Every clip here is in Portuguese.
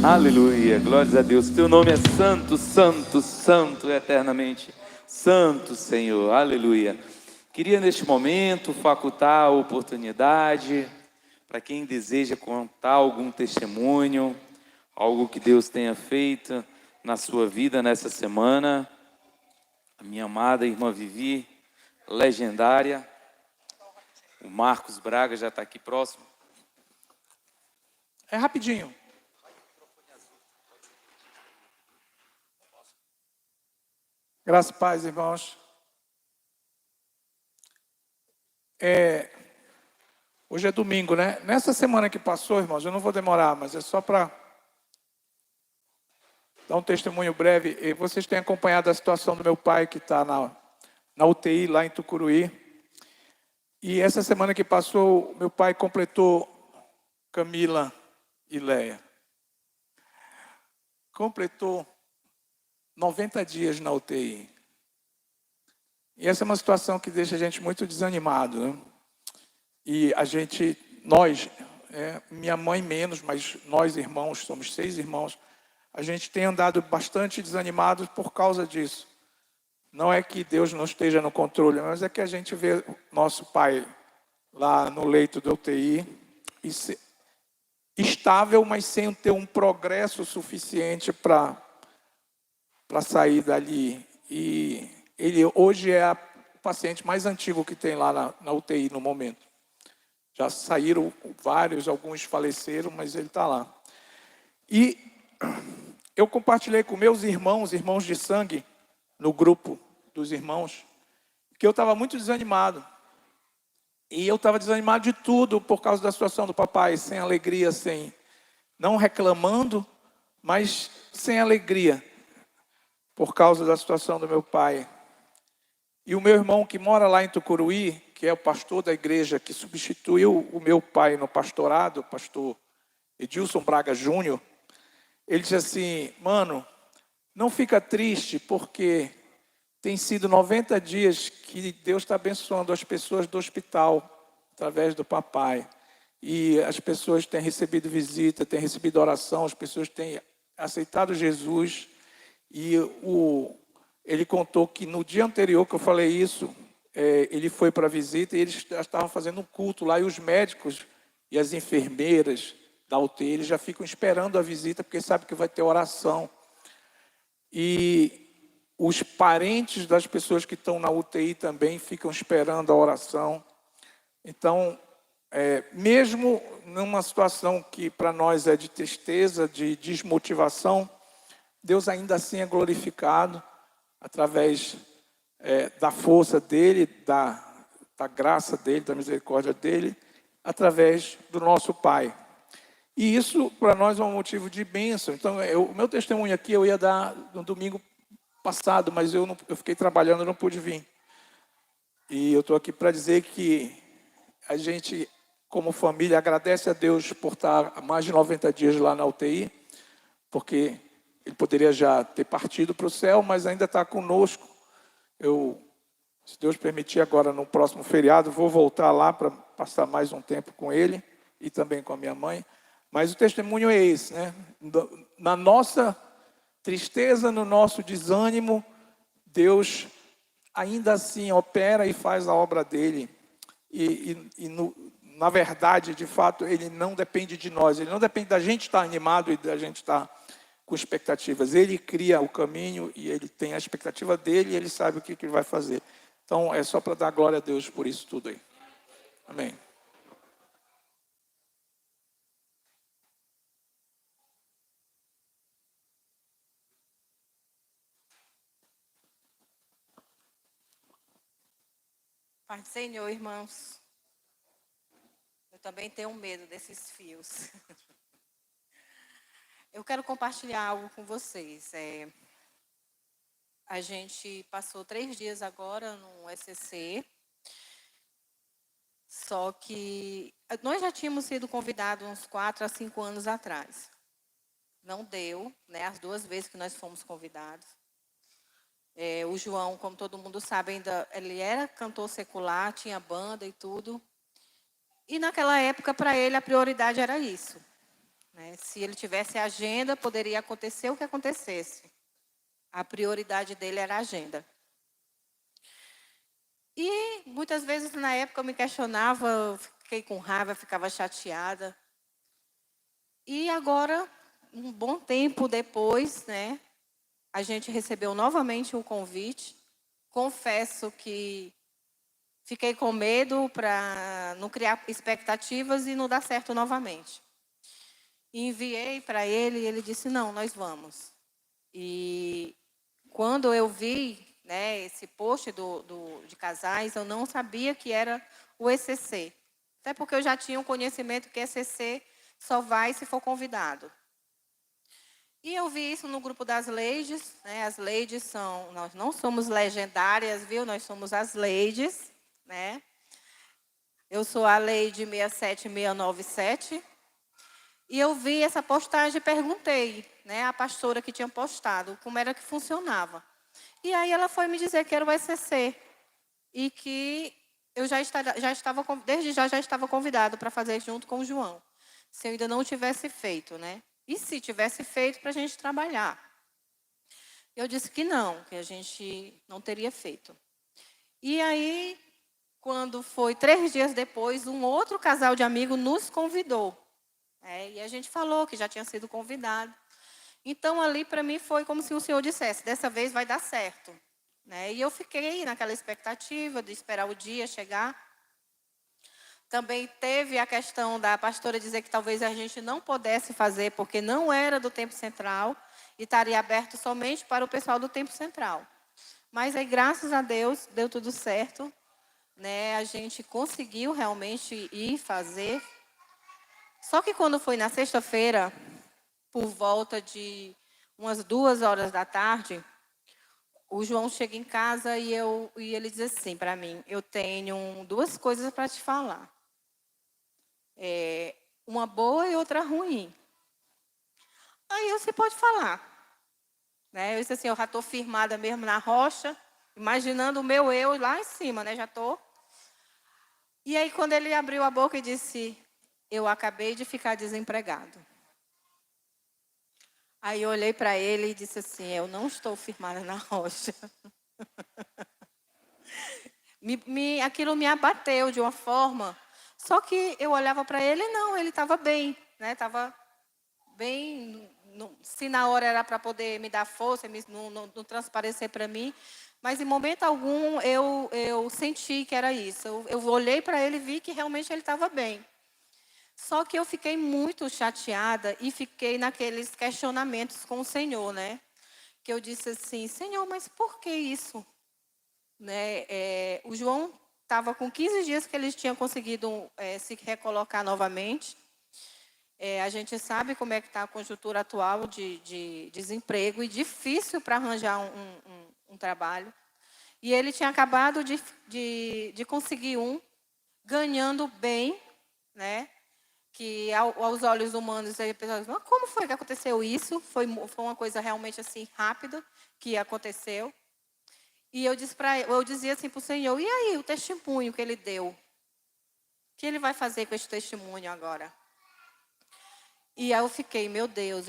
Aleluia, glórias a Deus. Teu nome é santo, santo, santo eternamente. Santo, Senhor, aleluia. Queria neste momento facultar a oportunidade para quem deseja contar algum testemunho, algo que Deus tenha feito na sua vida nessa semana. A minha amada irmã Vivi, legendária. O Marcos Braga já está aqui próximo. É rapidinho. Graças e paz, irmãos. Hoje é domingo, né? Nessa semana que passou, irmãos, eu não vou demorar, mas é só para dar um testemunho breve. E vocês têm acompanhado a situação do meu pai, que está na UTI lá em Tucuruí. E essa semana que passou, meu pai completou Camila e Leia. Completou 90 dias na UTI. E essa é uma situação que deixa a gente muito desanimado, né? E nós, minha mãe menos, mas nós irmãos, somos 6 irmãos, a gente tem andado bastante desanimados por causa disso. Não é que Deus não esteja no controle, mas é que a gente vê nosso pai lá no leito da UTI, estável, mas sem ter um progresso suficiente para sair dali. E ele hoje é o paciente mais antigo que tem lá na UTI no momento. Já saíram vários, alguns faleceram, mas ele está lá. E eu compartilhei com meus irmãos de sangue, no grupo dos irmãos, que eu estava muito desanimado. E eu estava desanimado de tudo por causa da situação do papai, sem alegria, não reclamando, mas sem alegria, por causa da situação do meu pai. E o meu irmão que mora lá em Tucuruí, que é o pastor da igreja que substituiu o meu pai no pastorado, o pastor Edilson Braga Júnior, ele disse assim: mano, não fica triste, porque tem sido 90 dias que Deus está abençoando as pessoas do hospital, através do papai. E as pessoas têm recebido visita, têm recebido oração, as pessoas têm aceitado Jesus. E ele contou que no dia anterior que eu falei isso, ele foi para a visita e eles já estavam fazendo um culto lá, e os médicos e as enfermeiras da UTI, eles já ficam esperando a visita, porque sabem que vai ter oração. E os parentes das pessoas que estão na UTI também ficam esperando a oração. Então, mesmo numa situação que para nós é de tristeza, de desmotivação, Deus ainda assim é glorificado através da força dele, da graça dele, da misericórdia dele, através do nosso Pai. E isso para nós é um motivo de bênção. Então, o meu testemunho aqui eu ia dar no domingo passado, mas eu fiquei trabalhando e não pude vir. E eu estou aqui para dizer que a gente, como família, agradece a Deus por estar há mais de 90 dias lá na UTI, porque ele poderia já ter partido para o céu, mas ainda está conosco. Se Deus permitir, agora no próximo feriado, vou voltar lá para passar mais um tempo com ele e também com a minha mãe. Mas o testemunho é esse, né? Na nossa tristeza, no nosso desânimo, Deus ainda assim opera e faz a obra dele. Na verdade, de fato, ele não depende de nós. Ele não depende da gente estar animado e da gente estar com expectativas. Ele cria o caminho e ele tem a expectativa dele e ele sabe o que ele vai fazer. Então, é só para dar glória a Deus por isso tudo aí. Amém. Pai do Senhor, irmãos. Eu também tenho medo desses fios. Eu quero compartilhar algo com vocês. A gente passou 3 dias agora no SCC. Só que nós já tínhamos sido convidados uns 4 a 5 anos atrás. Não deu, né? As 2 vezes que nós fomos convidados. O João, como todo mundo sabe, ainda ele era cantor secular, tinha banda e tudo. E naquela época, para ele, a prioridade era isso. né? Se ele tivesse agenda, poderia acontecer o que acontecesse. A prioridade dele era a agenda. E muitas vezes na época eu me questionava, eu fiquei com raiva, ficava chateada. E agora, um bom tempo depois, né, a gente recebeu novamente o convite. Confesso que fiquei com medo para não criar expectativas e não dar certo novamente. Enviei para ele e ele disse, não, nós vamos. E quando eu vi, né, esse post de casais, eu não sabia que era o ECC. Até porque eu já tinha um conhecimento que ECC só vai se for convidado. E eu vi isso no grupo das ladies, né? As ladies são, nós não somos legendárias, viu? Nós somos as ladies, né? Eu sou a lady 67697. E eu vi essa postagem e perguntei, né, à pastora que tinha postado, como era que funcionava. E aí ela foi me dizer que era o ECC e que eu desde já estava convidado para fazer junto com o João, se eu ainda não tivesse feito, né? E se tivesse feito para a gente trabalhar. Eu disse que não, que a gente não teria feito. E aí, quando foi 3 dias depois, um outro casal de amigos nos convidou. E a gente falou que já tinha sido convidado. Então, ali para mim foi como se o Senhor dissesse, dessa vez vai dar certo. Né? E eu fiquei naquela expectativa de esperar o dia chegar. Também teve a questão da pastora dizer que talvez a gente não pudesse fazer, porque não era do Tempo Central, e estaria aberto somente para o pessoal do Tempo Central. Mas aí, graças a Deus, deu tudo certo. Né? A gente conseguiu realmente ir fazer. Só que quando foi na sexta-feira, por volta de umas 2 horas da tarde, o João chega em casa e ele diz assim para mim, eu tenho 2 coisas para te falar. Uma boa e outra ruim. Aí você pode falar. Né? Eu disse assim, eu já estou firmada mesmo na rocha, imaginando o meu eu lá em cima, né? Já estou. E aí quando ele abriu a boca e disse, eu acabei de ficar desempregado. Aí eu olhei para ele e disse assim, eu não estou firmada na rocha. Aquilo me abateu de uma forma. Só que eu olhava para ele, não, ele estava bem. Estava bem, se na hora era para poder me dar força, não transparecer para mim. Mas em momento algum eu senti que era isso. Eu olhei para ele e vi que realmente ele estava bem. Só que eu fiquei muito chateada e fiquei naqueles questionamentos com o Senhor, né? Que eu disse assim, Senhor, mas por que isso? Né? O João estava com 15 dias que ele tinha conseguido se recolocar novamente. A gente sabe como é que está a conjuntura atual de desemprego e difícil para arranjar um trabalho. E ele tinha acabado de conseguir ganhando bem, né? Que aos olhos humanos, aí a pessoa diz, mas como foi que aconteceu isso? Foi uma coisa realmente assim rápida que aconteceu. E eu dizia assim para o Senhor, e aí o testemunho que ele deu? O que ele vai fazer com esse testemunho agora? E aí eu fiquei, meu Deus,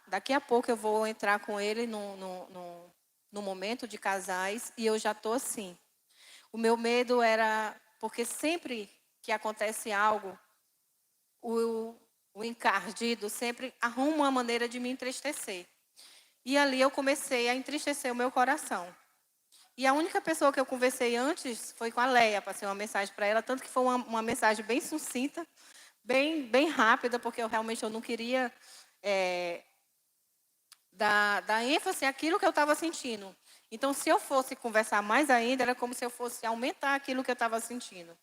daqui a pouco eu vou entrar com ele no momento de casais, e eu já estou assim. O meu medo era, porque sempre que acontece algo, o encardido sempre arruma uma maneira de me entristecer. E ali eu comecei a entristecer o meu coração. E a única pessoa que eu conversei antes foi com a Leia, passei uma mensagem para ela, tanto que foi uma mensagem bem sucinta, bem rápida, porque eu realmente não queria dar ênfase àquilo que eu estava sentindo. Então, se eu fosse conversar mais ainda, era como se eu fosse aumentar aquilo que eu estava sentindo.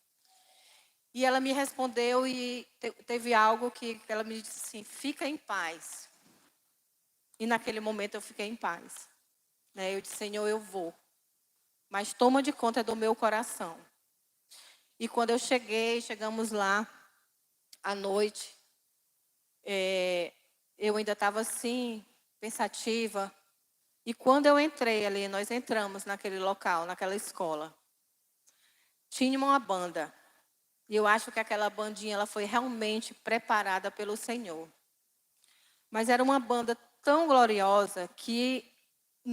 E ela me respondeu e teve algo que ela me disse assim, fica em paz. E naquele momento eu fiquei em paz. Eu disse, Senhor, eu vou. Mas toma de conta do meu coração. E quando eu chegamos lá, à noite, eu ainda estava assim, pensativa. E quando eu entrei ali, nós entramos naquele local, naquela escola, tinha uma banda. E eu acho que aquela bandinha ela foi realmente preparada pelo Senhor. Mas era uma banda tão gloriosa que,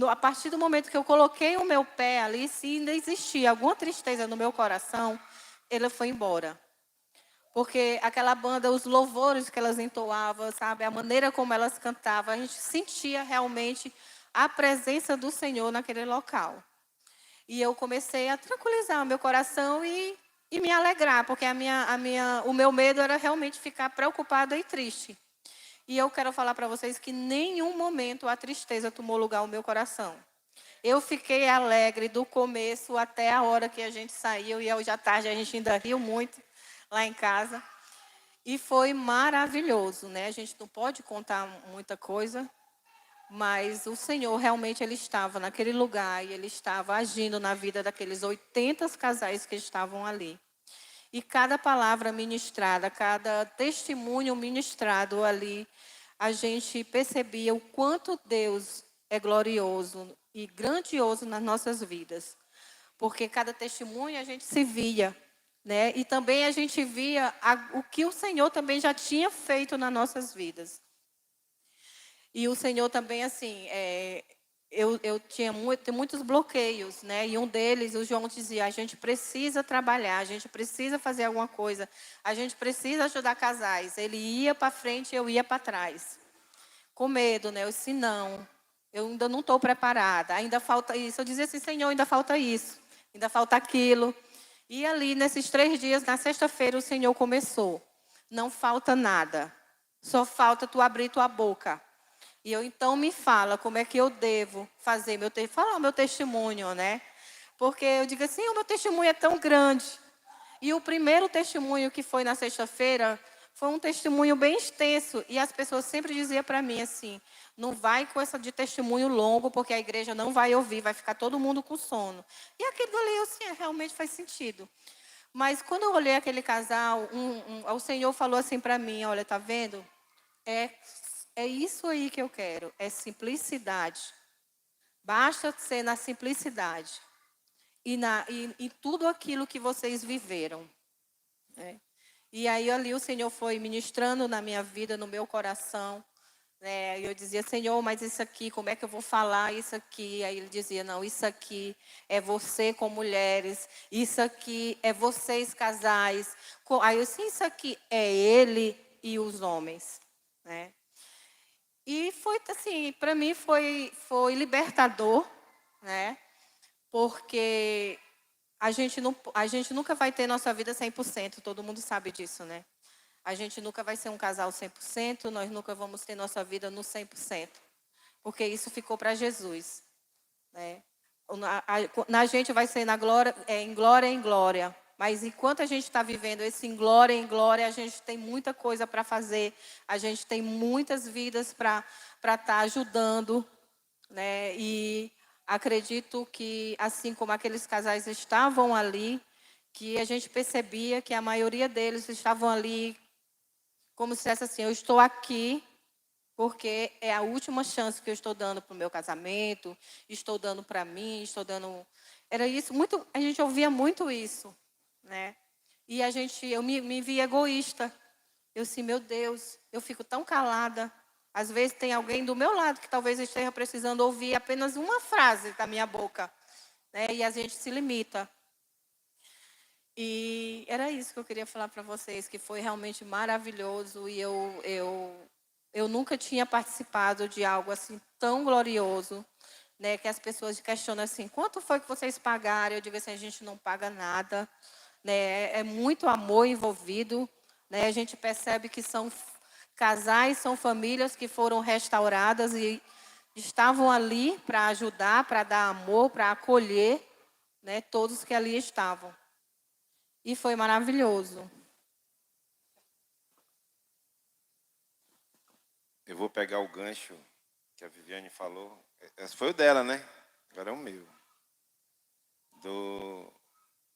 a partir do momento que eu coloquei o meu pé ali, se ainda existia alguma tristeza no meu coração, ela foi embora. Porque aquela banda, os louvores que elas entoavam, sabe, a maneira como elas cantavam, a gente sentia realmente a presença do Senhor naquele local. E eu comecei a tranquilizar o meu coração e me alegrar, porque o meu medo era realmente ficar preocupada e triste. E eu quero falar para vocês que em nenhum momento a tristeza tomou lugar no meu coração. Eu fiquei alegre do começo até a hora que a gente saiu, e hoje à tarde a gente ainda riu muito lá em casa. E foi maravilhoso, né? A gente não pode contar muita coisa, mas o Senhor realmente ele estava naquele lugar e ele estava agindo na vida daqueles 80 casais que estavam ali. E cada palavra ministrada, cada testemunho ministrado ali, a gente percebia o quanto Deus é glorioso e grandioso nas nossas vidas. Porque cada testemunho a gente se via, né? E também a gente via o que o Senhor também já tinha feito nas nossas vidas. E o Senhor também, assim, eu tinha muitos bloqueios, né? E um deles, o João dizia, a gente precisa trabalhar, a gente precisa fazer alguma coisa, a gente precisa ajudar casais. Ele ia para frente, eu ia para trás. Com medo, né? Eu disse, não, eu ainda não estou preparada, ainda falta isso. Eu dizia assim, Senhor, ainda falta isso, ainda falta aquilo. E ali, nesses 3 dias, na sexta-feira, o Senhor começou. Não falta nada, só falta tu abrir tua boca. E eu, então, me fala como é que eu devo fazer falar o meu testemunho, né? Porque eu digo assim, o meu testemunho é tão grande. E o primeiro testemunho que foi na sexta-feira foi um testemunho bem extenso. E as pessoas sempre diziam para mim assim, não vai com essa de testemunho longo, porque a igreja não vai ouvir, vai ficar todo mundo com sono. E aquilo ali, assim, realmente faz sentido. Mas quando eu olhei aquele casal, o Senhor falou assim para mim, olha, tá vendo? É isso aí que eu quero, é simplicidade. Basta ser na simplicidade. E tudo aquilo que vocês viveram. Né? E aí ali o Senhor foi ministrando na minha vida, no meu coração. Né? E eu dizia, Senhor, mas isso aqui, como é que eu vou falar isso aqui? Aí ele dizia, não, isso aqui é você com mulheres, isso aqui é vocês casais. Aí eu disse, isso aqui é ele e os homens. Né? E foi assim, para mim foi libertador, né? Porque a gente nunca vai ter nossa vida 100%, todo mundo sabe disso, né? A gente nunca vai ser um casal 100%, nós nunca vamos ter nossa vida no 100%, porque isso ficou para Jesus, né? Na gente vai ser na glória, em glória. Mas enquanto a gente está vivendo esse em glória, a gente tem muita coisa para fazer, a gente tem muitas vidas para estar ajudando, né? E acredito que, assim como aqueles casais estavam ali, que a gente percebia que a maioria deles estavam ali como se dissesse assim, eu estou aqui porque é a última chance que eu estou dando para o meu casamento, estou dando para mim, estou dando... Era isso, muito, a gente ouvia muito isso, né? E eu me via egoísta. Eu disse, meu Deus, eu fico tão calada. Às vezes tem alguém do meu lado que talvez esteja precisando ouvir apenas uma frase da minha boca, né? E a gente se limita. E era isso que eu queria falar para vocês, que foi realmente maravilhoso e eu nunca tinha participado de algo assim tão glorioso, né? Que as pessoas questionam assim, quanto foi que vocês pagaram? Eu digo assim, a gente não paga nada, né? É muito amor envolvido, né? A gente percebe que são casais, são famílias que foram restauradas e estavam ali para ajudar, para dar amor, para acolher, né? Todos que ali estavam. E foi maravilhoso. Eu vou pegar o gancho que a Viviane falou. Esse foi o dela, né? Agora é o meu.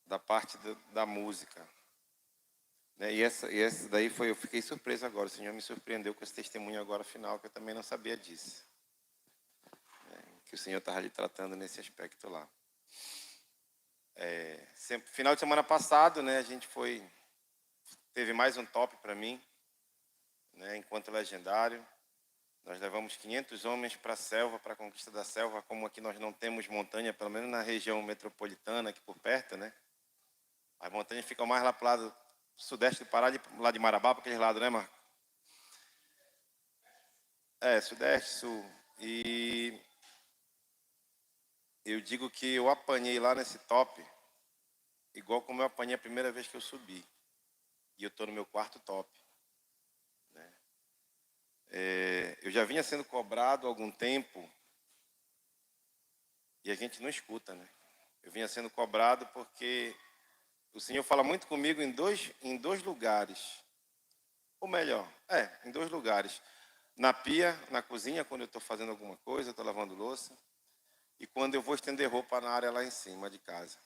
Da parte da música. Né? E essa daí eu fiquei surpreso agora. O Senhor me surpreendeu com esse testemunho agora final, que eu também não sabia disso. Né? Que o Senhor estava lhe tratando nesse aspecto lá. Final de semana passado, né, a gente teve mais um top para mim, né, enquanto legendário. Nós levamos 500 homens para a selva, para a conquista da selva, como aqui nós não temos montanha, pelo menos na região metropolitana, aqui por perto, né? As montanhas ficam mais lá para o lado sudeste do Pará, lá de Marabá, para aquele lado, né, Marco? Sudeste, sul. E eu digo que eu apanhei lá nesse top, igual como eu apanhei a primeira vez que eu subi. E eu estou no meu quarto top. Né? Eu já vinha sendo cobrado há algum tempo e a gente não escuta, né? Eu vinha sendo cobrado porque o Senhor fala muito comigo em dois lugares. Ou melhor, em 2 lugares. Na pia, na cozinha, quando eu estou fazendo alguma coisa, estou lavando louça. E quando eu vou estender roupa na área lá em cima de casa.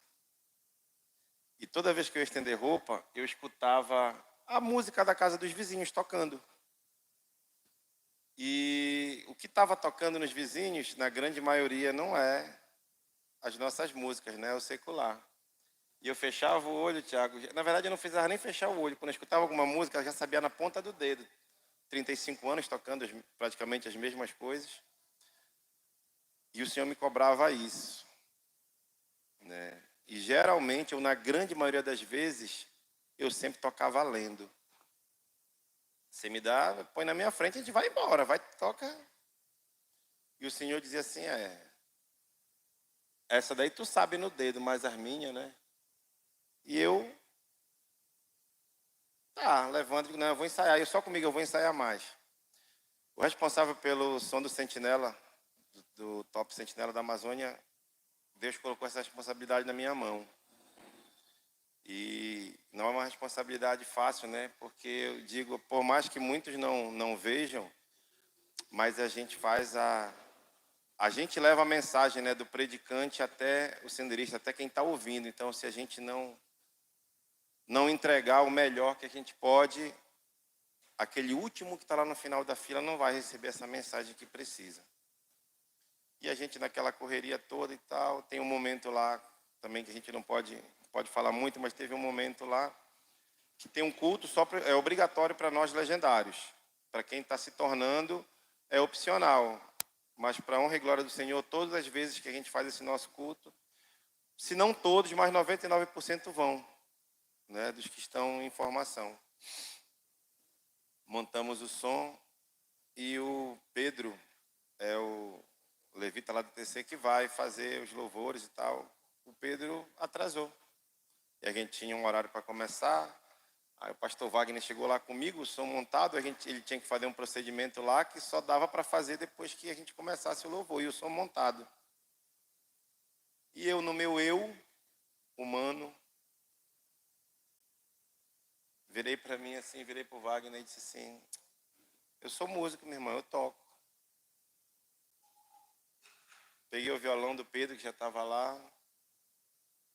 E toda vez que eu ia estender roupa, eu escutava a música da casa dos vizinhos tocando. E o que estava tocando nos vizinhos, na grande maioria, não é as nossas músicas, né? É o secular. E eu fechava o olho, Tiago. Na verdade, eu não precisava nem fechar o olho. Quando eu escutava alguma música, eu já sabia na ponta do dedo. 35 anos tocando praticamente as mesmas coisas. E o Senhor me cobrava isso. Né? E geralmente, ou na grande maioria das vezes, eu sempre tocava lendo. Você me dá, põe na minha frente, a gente vai embora, vai, toca. E o Senhor dizia assim, essa daí tu sabe no dedo, mas as minhas, né? E eu, levando, não, eu vou ensaiar, eu só comigo eu vou ensaiar mais. O responsável pelo som do Sentinela, do Top Sentinela da Amazônia, Deus colocou essa responsabilidade na minha mão. E não é uma responsabilidade fácil, né? Porque eu digo, por mais que muitos não vejam, mas a gente faz a gente leva a mensagem, né, do predicante até o senderista, até quem está ouvindo. Então, se a gente não entregar o melhor que a gente pode, aquele último que está lá no final da fila não vai receber essa mensagem que precisa. E a gente naquela correria toda e tal, tem um momento lá também que a gente não pode falar muito, mas teve um momento lá que tem um culto é obrigatório para nós legendários. Para quem está se tornando, é opcional. Mas para a honra e glória do Senhor, todas as vezes que a gente faz esse nosso culto, se não todos, mas 99% vão, né, dos que estão em formação. Montamos o som e o Pedro, o levita lá do TC, que vai fazer os louvores e tal. O Pedro atrasou. E a gente tinha um horário para começar. Aí o pastor Wagner chegou lá comigo, o som montado, ele tinha que fazer um procedimento lá que só dava para fazer depois que a gente começasse o louvor, e o som montado. E eu, no meu eu humano, virei para mim assim, virei para o Wagner e disse assim, eu sou músico, meu irmão, eu toco. Peguei o violão do Pedro, que já estava lá,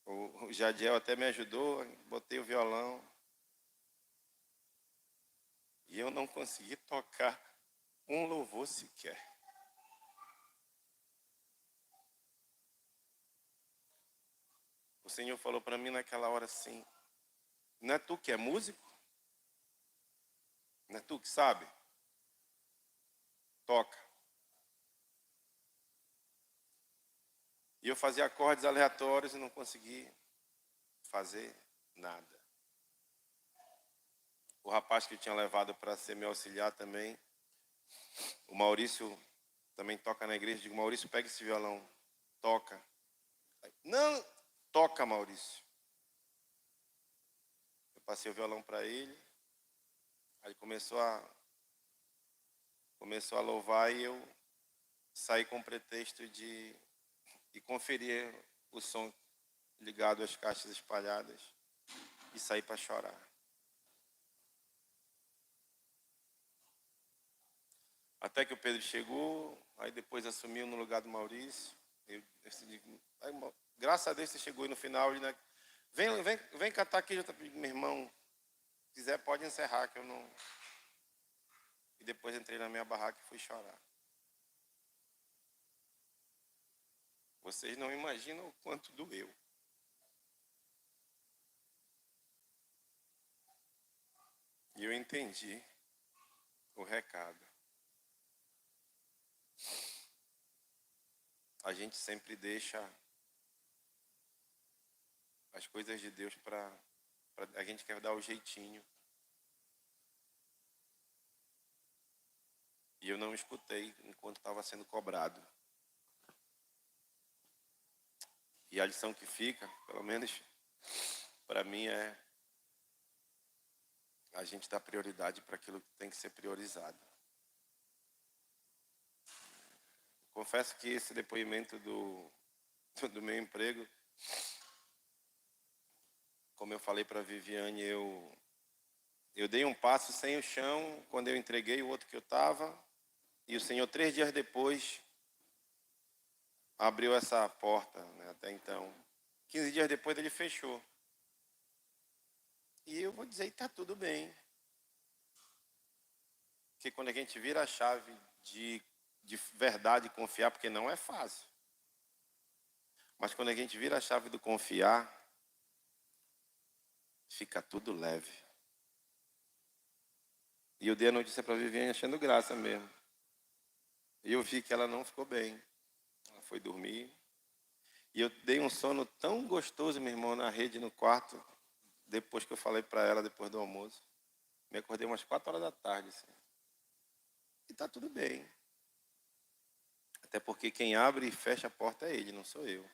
o Jadiel até me ajudou, botei o violão. E eu não consegui tocar um louvor sequer. O Senhor falou para mim naquela hora assim, não é tu que é músico? Não é tu que sabe? Toca. E eu fazia acordes aleatórios e não consegui fazer nada. O rapaz que eu tinha levado para ser meu auxiliar também, o Maurício, também toca na igreja. Digo, Maurício, pega esse violão, toca. Não, toca, Maurício. Eu passei o violão para ele, aí começou a louvar e eu saí com o pretexto de conferir o som ligado às caixas espalhadas e saí para chorar. Até que o Pedro chegou, aí depois assumiu no lugar do Maurício. Graças a Deus você chegou e no final ele, né, vem cantar aqui, meu irmão. Se quiser pode encerrar que eu não. E depois entrei na minha barraca e fui chorar. Vocês não imaginam o quanto doeu. E eu entendi o recado. a gente sempre deixa as coisas de Deus para a gente quer dar o jeitinho. E eu não escutei enquanto estava sendo cobrado. E a lição que fica, pelo menos para mim, é a gente dar prioridade para aquilo que tem que ser priorizado. Confesso que esse depoimento do meu emprego, como eu falei para a Viviane, eu dei um passo sem o chão quando eu entreguei o outro que eu estava, e o Senhor, 3 dias depois, abriu essa porta, né, até então. 15 dias depois ele fechou. E eu vou dizer, está tudo bem. Porque quando a gente vira a chave de verdade confiar, porque não é fácil. Mas quando a gente vira a chave do confiar, fica tudo leve. E eu dei a notícia para a Viviane achando graça mesmo. E eu vi que ela não ficou bem. Ela foi dormir. E eu dei um sono tão gostoso, meu irmão, na rede, no quarto, depois que eu falei para ela, depois do almoço. Me acordei umas 4 horas da tarde. Assim. E está tudo bem. Até porque quem abre e fecha a porta é ele, não sou eu.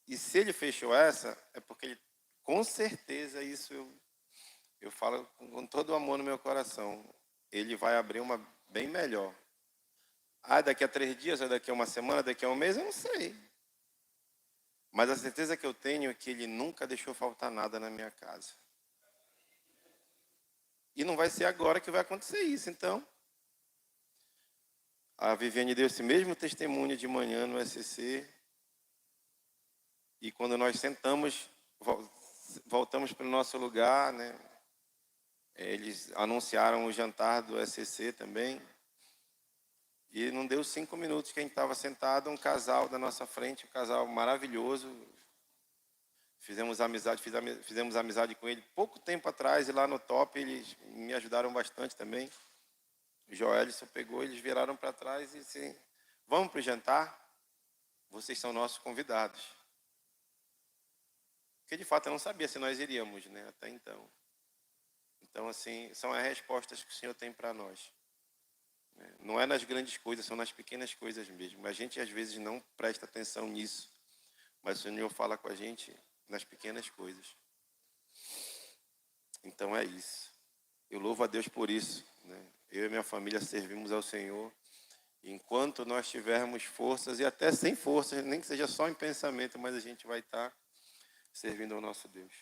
E se ele fechou essa, é porque ele, com certeza, isso eu falo com todo o amor no meu coração. Ele vai abrir uma bem melhor. Ah, daqui a 3 dias, ou daqui a uma semana, daqui a um mês, eu não sei. Mas a certeza que eu tenho é que ele nunca deixou faltar nada na minha casa. E não vai ser agora que vai acontecer isso, então. A Viviane deu esse mesmo testemunho de manhã no SCC. E quando nós sentamos, voltamos para o nosso lugar, né? Eles anunciaram o jantar do SCC também. E não deu 5 minutos que a gente estava sentado, um casal da nossa frente, um casal maravilhoso. Fizemos amizade com ele pouco tempo atrás, e lá no top eles me ajudaram bastante também. O Joelson pegou, eles viraram para trás e disse, vamos para o jantar? Vocês são nossos convidados. Porque de fato eu não sabia se nós iríamos, né, até então. Então, assim, são as respostas que o Senhor tem para nós. Não é nas grandes coisas, são nas pequenas coisas mesmo. A gente às vezes não presta atenção nisso, mas o Senhor fala com a gente nas pequenas coisas. Então é isso. Eu louvo a Deus por isso, né? Eu e minha família servimos ao Senhor. Enquanto nós tivermos forças, e até sem forças, nem que seja só em pensamento, mas a gente vai estar servindo ao nosso Deus.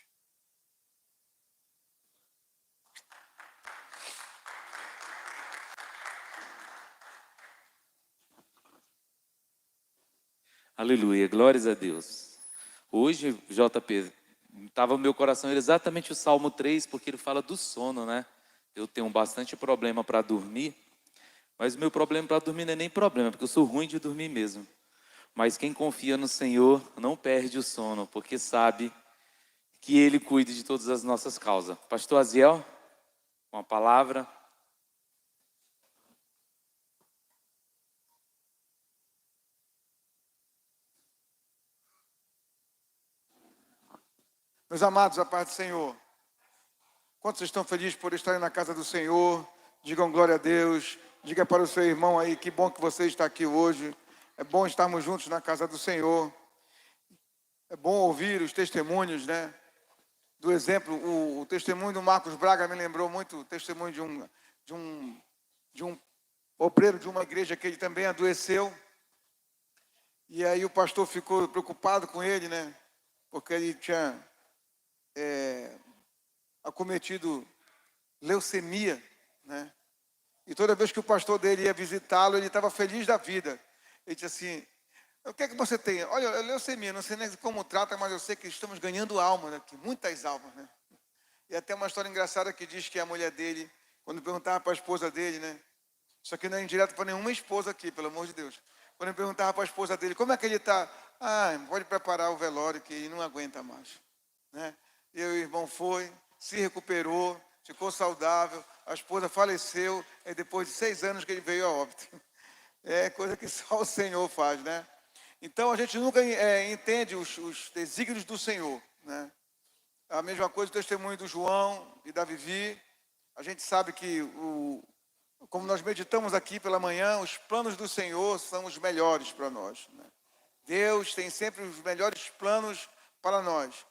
Aleluia, glórias a Deus. Hoje, JP, estava no meu coração exatamente o Salmo 3, porque ele fala do sono, né? Eu tenho bastante problema para dormir, mas o meu problema para dormir não é nem problema, porque eu sou ruim de dormir mesmo. Mas quem confia no Senhor não perde o sono, porque sabe que Ele cuida de todas as nossas causas. Pastor Aziel, uma palavra. Meus amados, a paz do Senhor. Quantos estão felizes por estarem na casa do Senhor? Digam glória a Deus. Diga para o seu irmão aí, que bom que você está aqui hoje. É bom estarmos juntos na casa do Senhor. É bom ouvir os testemunhos, né? Do exemplo, o testemunho do Marcos Braga me lembrou muito o testemunho de um obreiro de uma igreja que ele também adoeceu. E aí o pastor ficou preocupado com ele, né? Porque ele tinha acometido leucemia, né? E toda vez que o pastor dele ia visitá-lo, ele estava feliz da vida. Ele disse assim, o que é que você tem? Olha, leucemia, não sei nem como trata, mas eu sei que estamos ganhando almas aqui, muitas almas, né? E até uma história engraçada que diz que a mulher dele, quando perguntava para a esposa dele, né? Isso aqui não é indireto para nenhuma esposa aqui, pelo amor de Deus. Quando ele perguntava para a esposa dele, como é que ele está? Ah, pode preparar o velório que ele não aguenta mais, né? E o irmão foi, se recuperou, ficou saudável, a esposa faleceu, e depois de 6 anos que ele veio a óbito. É coisa que só o Senhor faz, né? Então a gente nunca entende os desígnios do Senhor, né? A mesma coisa o testemunho do João e da Vivi. A gente sabe que, como nós meditamos aqui pela manhã, os planos do Senhor são os melhores para nós, né? Deus tem sempre os melhores planos para nós.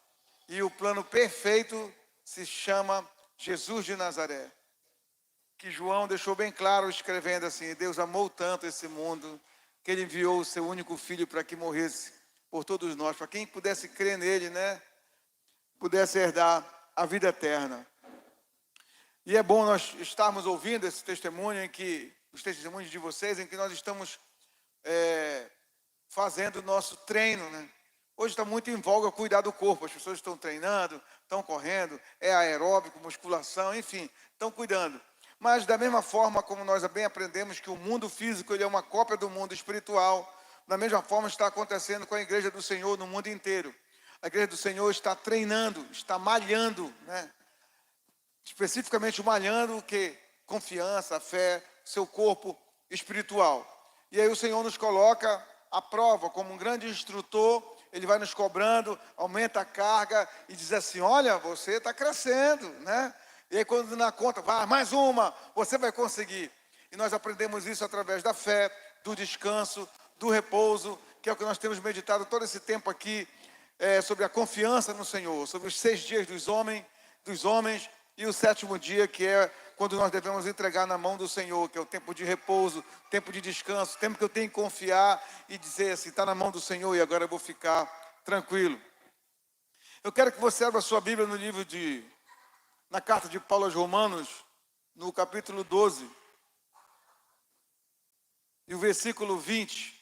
E o plano perfeito se chama Jesus de Nazaré. Que João deixou bem claro escrevendo assim: Deus amou tanto esse mundo que ele enviou o seu único filho para que morresse por todos nós, para quem pudesse crer nele, né, pudesse herdar a vida eterna. E é bom nós estarmos ouvindo esse testemunho, os testemunhos de vocês, em que nós estamos fazendo o nosso treino, né? Hoje está muito em voga cuidar do corpo, as pessoas estão treinando, estão correndo, aeróbico, musculação, enfim, estão cuidando. Mas da mesma forma como nós bem aprendemos que o mundo físico ele é uma cópia do mundo espiritual, da mesma forma está acontecendo com a igreja do Senhor no mundo inteiro. A igreja do Senhor está treinando, está malhando, né? Especificamente malhando o que? Confiança, fé, seu corpo espiritual. E aí o Senhor nos coloca à prova como um grande instrutor. Ele vai nos cobrando, aumenta a carga e diz assim: olha, você está crescendo, né? E aí quando na conta, vai, mais uma, você vai conseguir. E nós aprendemos isso através da fé, do descanso, do repouso, que é o que nós temos meditado todo esse tempo aqui, sobre a confiança no Senhor, sobre os 6 dias dos homens, e o 7º dia, que é quando nós devemos entregar na mão do Senhor, que é o tempo de repouso, tempo de descanso, tempo que eu tenho que confiar e dizer assim: está na mão do Senhor e agora eu vou ficar tranquilo. Eu quero que você abra a sua Bíblia no na carta de Paulo aos Romanos, no capítulo 12, e o versículo 20.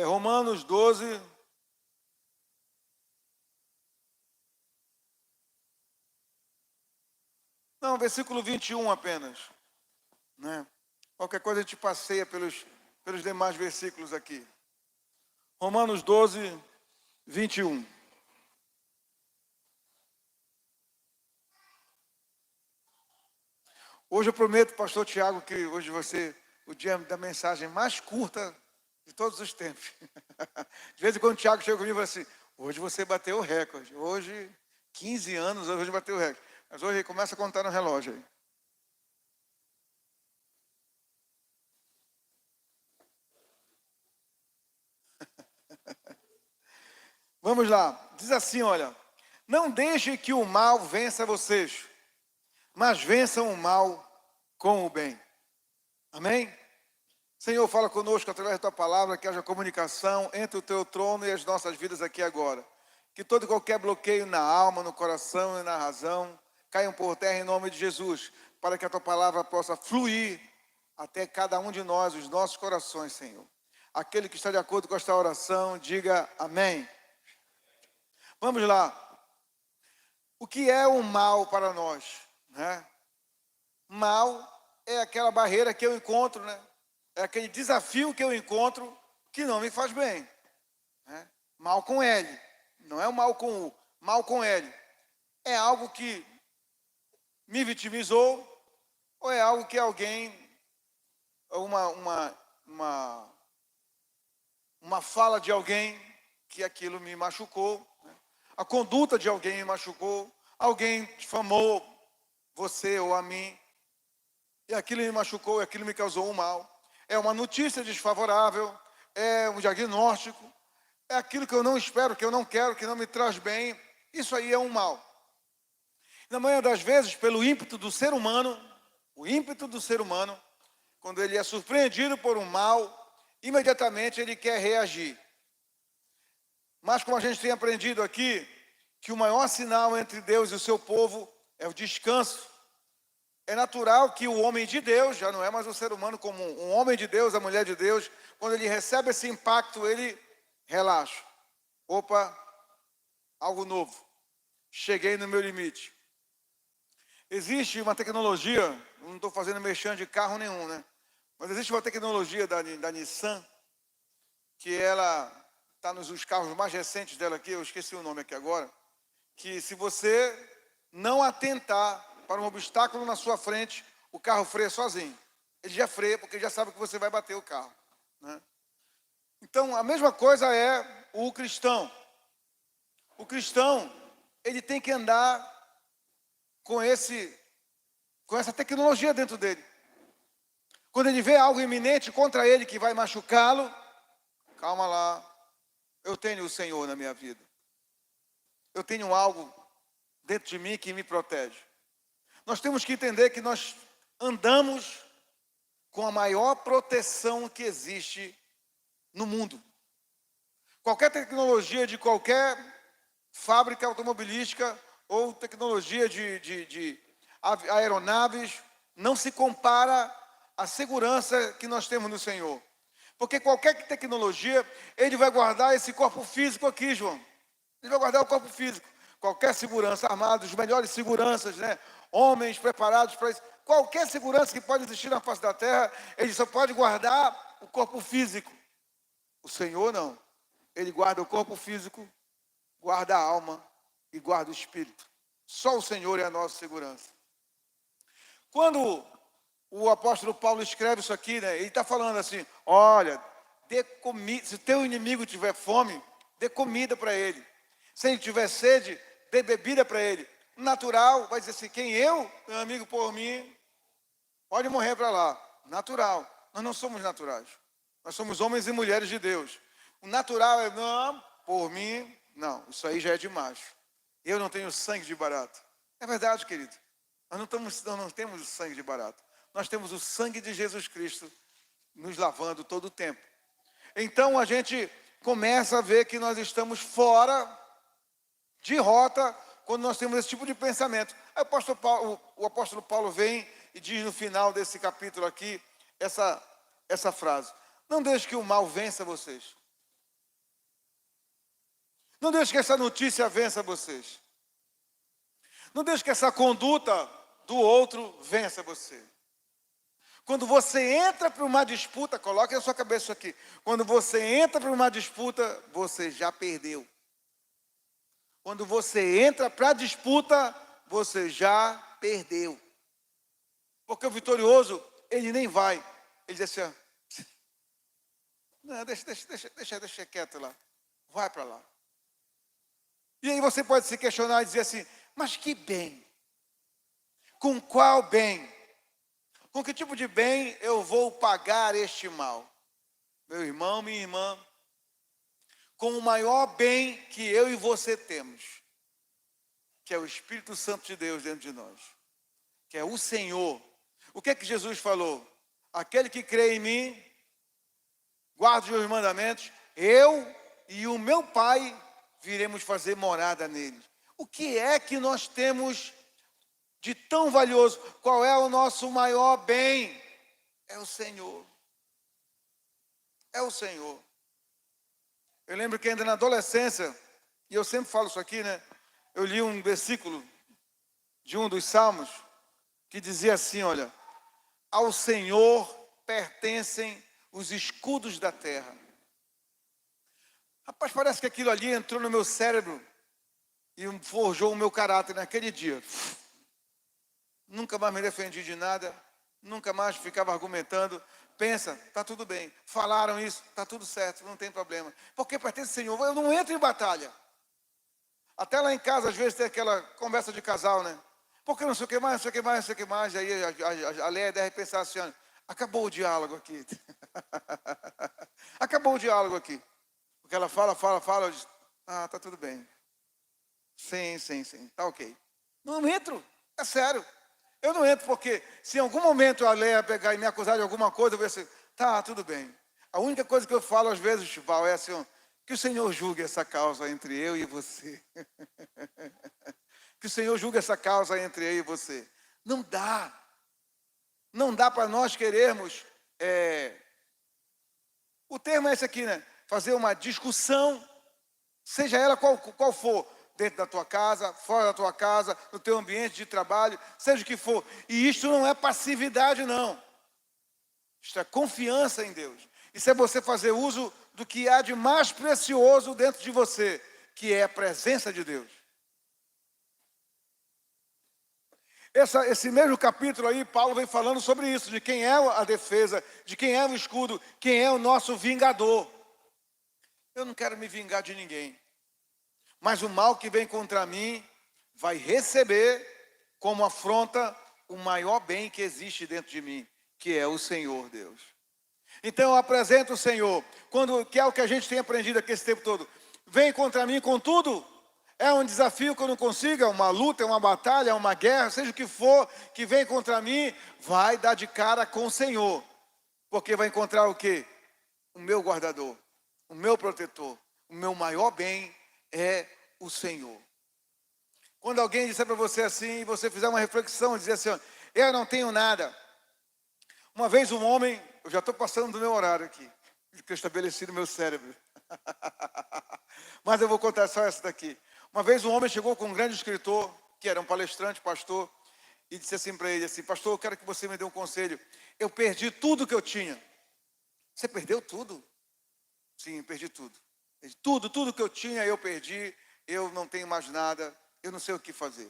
Romanos 12, não, versículo 21 apenas, né? Qualquer coisa a gente passeia pelos demais versículos aqui. Romanos 12, 21. Hoje eu prometo, pastor Tiago, que hoje vai ser o dia da mensagem mais curta de todos os tempos. De vez em quando o Tiago chega comigo e fala assim: hoje você bateu o recorde. Hoje, 15 anos, hoje bateu o recorde. Mas hoje ele começa a contar no relógio aí. Vamos lá. Diz assim, olha: não deixem que o mal vença vocês, mas vençam o mal com o bem. Amém? Senhor, fala conosco através da tua palavra, que haja comunicação entre o teu trono e as nossas vidas aqui agora. Que todo e qualquer bloqueio na alma, no coração e na razão caiam por terra em nome de Jesus, para que a tua palavra possa fluir até cada um de nós, os nossos corações, Senhor. Aquele que está de acordo com esta oração, diga amém. Vamos lá. O que é o mal para nós, né? Mal é aquela barreira que eu encontro, né? É aquele desafio que eu encontro que não me faz bem, né? Mal com L, não é o mal com U, mal com L. É algo que me vitimizou, ou é algo que alguém, uma fala de alguém que aquilo me machucou, né? A conduta de alguém me machucou, alguém difamou você ou a mim, e aquilo me machucou, e aquilo me causou um mal. É uma notícia desfavorável, é um diagnóstico, é aquilo que eu não espero, que eu não quero, que não me traz bem. Isso aí é um mal. Na maioria das vezes, pelo ímpeto do ser humano, o ímpeto do ser humano, quando ele é surpreendido por um mal, imediatamente ele quer reagir. Mas como a gente tem aprendido aqui, que o maior sinal entre Deus e o seu povo é o descanso. É natural que o homem de Deus, já não é mais um ser humano comum, um homem de Deus, a mulher de Deus, quando ele recebe esse impacto, ele relaxa. Opa, algo novo. Cheguei no meu limite. Existe uma tecnologia, não estou fazendo merchan de carro nenhum, né? Mas existe uma tecnologia da Nissan, que ela está nos carros mais recentes dela aqui, eu esqueci o nome aqui agora, que se você não atentar para um obstáculo na sua frente, o carro freia sozinho. Ele já freia porque já sabe que você vai bater o carro, né? Então, a mesma coisa é o cristão. O cristão, ele tem que andar com essa tecnologia dentro dele. Quando ele vê algo iminente contra ele que vai machucá-lo, calma lá, eu tenho o Senhor na minha vida. Eu tenho algo dentro de mim que me protege. Nós temos que entender que nós andamos com a maior proteção que existe no mundo. Qualquer tecnologia de qualquer fábrica automobilística ou tecnologia de aeronaves não se compara à segurança que nós temos no Senhor. Porque qualquer tecnologia, ele vai guardar esse corpo físico aqui, João. Ele vai guardar o corpo físico. Qualquer segurança armada, os melhores seguranças, né? Homens preparados para isso. Qualquer segurança que pode existir na face da terra, ele só pode guardar o corpo físico. O Senhor não. Ele guarda o corpo físico, guarda a alma e guarda o espírito. Só o Senhor é a nossa segurança. Quando o apóstolo Paulo escreve isso aqui, né, ele está falando assim, olha, dê comida, se teu inimigo tiver fome, dê comida para ele. Se ele tiver sede, dê bebida para ele. Natural, vai dizer assim, quem eu, meu amigo, por mim, pode morrer para lá. Natural. Nós não somos naturais. Nós somos homens e mulheres de Deus. O natural é, não, por mim, não. Isso aí já é demais. Eu não tenho sangue de barato. É verdade, querido. Nós não temos o sangue de barato. Nós temos o sangue de Jesus Cristo nos lavando todo o tempo. Então a gente começa a ver que nós estamos fora de rota quando nós temos esse tipo de pensamento. Aí o apóstolo Paulo vem e diz no final desse capítulo aqui essa frase. Não deixe que o mal vença vocês. Não deixe que essa notícia vença vocês. Não deixe que essa conduta do outro vença você. Quando você entra para uma disputa, coloque na sua cabeça isso aqui. Quando você entra para uma disputa, você já perdeu. Quando você entra para a disputa, você já perdeu. Porque o vitorioso, ele nem vai. Ele diz assim, não, deixa quieto lá. Vai para lá. E aí você pode se questionar e dizer assim, mas que bem? Com qual bem? Com que tipo de bem eu vou pagar este mal? Meu irmão, minha irmã, com o maior bem que eu e você temos, que é o Espírito Santo de Deus dentro de nós, que é o Senhor. O que é que Jesus falou? Aquele que crê em mim, guarda os meus mandamentos, eu e o meu Pai viremos fazer morada nele. O que é que nós temos de tão valioso? Qual é o nosso maior bem? É o Senhor. É o Senhor. Eu lembro que ainda na adolescência, e eu sempre falo isso aqui, né? Eu li um versículo de um dos Salmos, que dizia assim, olha, ao Senhor pertencem os escudos da terra. Rapaz, parece que aquilo ali entrou no meu cérebro e forjou o meu caráter naquele dia. Nunca mais me defendi de nada, nunca mais ficava argumentando. Pensa, está tudo bem. Falaram isso, está tudo certo, não tem problema. Porque pertence ao Senhor, eu não entro em batalha. Até lá em casa, às vezes, tem aquela conversa de casal, né? Porque não sei o que mais, não sei o que mais, não sei o que mais. Aí a Léa deve pensar assim, olha, acabou o diálogo aqui. Acabou o diálogo aqui. Porque ela fala, eu digo, tá tudo bem. Sim, tá ok. Não entro, é sério. Eu não entro porque se em algum momento a Léa pegar e me acusar de alguma coisa, eu vou dizer, tá, tudo bem. A única coisa que eu falo às vezes, Val, é assim, que o Senhor julgue essa causa entre eu e você. Que o Senhor julgue essa causa entre eu e você. Não dá. Não dá para nós querermos... O termo é esse aqui, né? Fazer uma discussão, seja ela qual for, dentro da tua casa, fora da tua casa, no teu ambiente de trabalho, seja o que for. E isto não é passividade, não. Isto é confiança em Deus. Isso é você fazer uso do que há de mais precioso dentro de você, que é a presença de Deus. Esse mesmo capítulo aí, Paulo vem falando sobre isso, de quem é a defesa, de quem é o escudo, quem é o nosso vingador. Eu não quero me vingar de ninguém, mas o mal que vem contra mim vai receber como afronta o maior bem que existe dentro de mim, que é o Senhor Deus. Então eu apresento o Senhor, que é o que a gente tem aprendido aqui esse tempo todo. Vem contra mim com tudo. É um desafio que eu não consigo, é uma luta, é uma batalha, é uma guerra, seja o que for que vem contra mim, vai dar de cara com o Senhor. Porque vai encontrar o quê? O meu guardador, o meu protetor, o meu maior bem é o Senhor. Quando alguém disser para você assim, e você fizer uma reflexão, dizer assim, eu não tenho nada. Uma vez um homem, eu já estou passando do meu horário aqui, que eu estabeleci no meu cérebro. Mas eu vou contar só essa daqui. Uma vez um homem chegou com um grande escritor, que era um palestrante, pastor, e disse assim para ele, assim, pastor, eu quero que você me dê um conselho. Eu perdi tudo que eu tinha. Você perdeu tudo? Sim, perdi tudo. Tudo que eu tinha eu perdi, eu não tenho mais nada, eu não sei o que fazer.